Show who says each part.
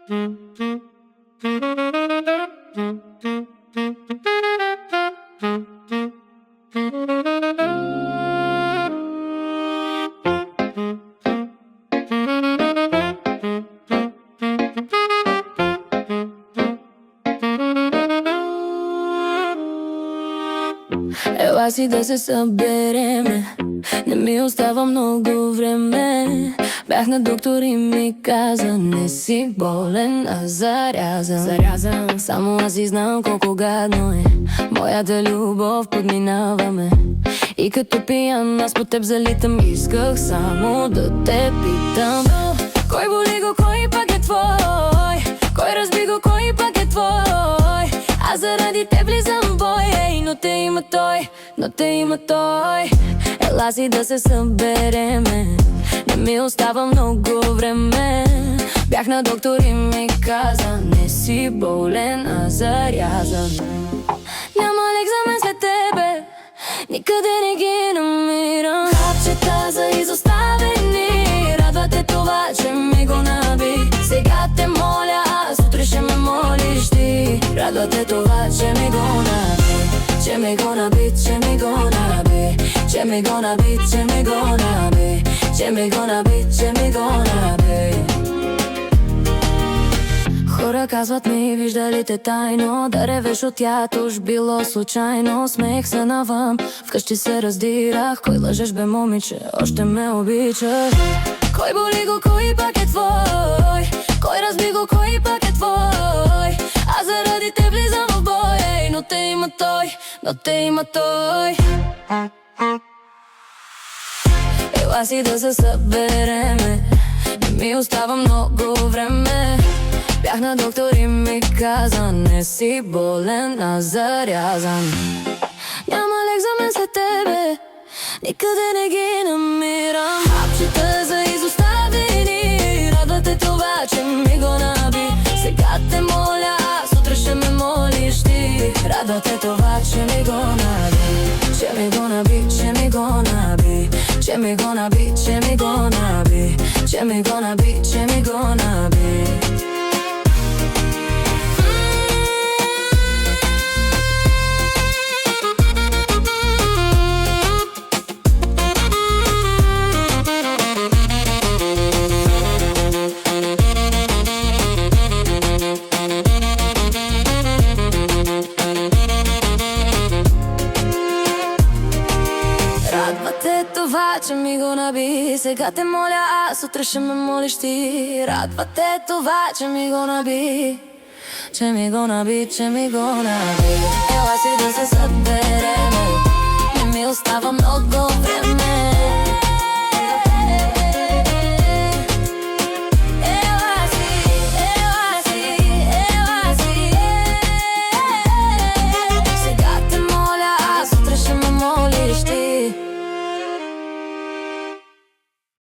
Speaker 1: Ела си да се събереме, не ми остава много време. Бях на доктор и ми каза: не си болен, а зарязан. Само аз и знам колко гадно е моята любов, подминаваме. И като пиян аз по теб залитам. Исках само да те питам: кой боли го, кой пак е твой? Кой разби го, кой пак е твой? Аз заради те влизам в бой, но те има той. Ела си да се събереме, не ми остава много време. Бях на доктор и ми каза: не си болен, а зарязан. Няма лек за мен след тебе, никъде не ги намирам. Хапчета за изоставени, радва те това, че ми го наби. Сега те моля, аз утре ще ме молиш ти. Радва те това, че ми го наби, че ми го наби, че ми го наби, че ми го наби, че ми го наби, че ми го наби, че ми го наби. Хора казват ми: виждали те тайно да ревеш от тях, уж било случайно. Смеех се навън, вкъщи се раздирах. Кой лъжеш бе, момиче, още ме обичаш? Кой боли го, кой пак е твой? Кой разби го, кой пак е твой? Аз заради те влизам в бой, но те има той. Ела си да се събереме, не ми остава много време. Бях на доктор и ми каза: не си болен, а зарязан. Няма лек за мен след тебе, никъде не ги намирам. Хапчета за изоставени, радва те това, че ми го наби. Сега те моля, аз утре ще ме молиш ти. Радва те това, че ми го наби, че ми го наби, че ми го наби, че ми го наби, че ми го наби, че ми го наби, че ми го наби. Радва те това, че ми го наби. Сега те моля, аз утре ще ме молиш ти. Радва те това, че ми го наби, че ми го наби, че ми го наби. Ела си да се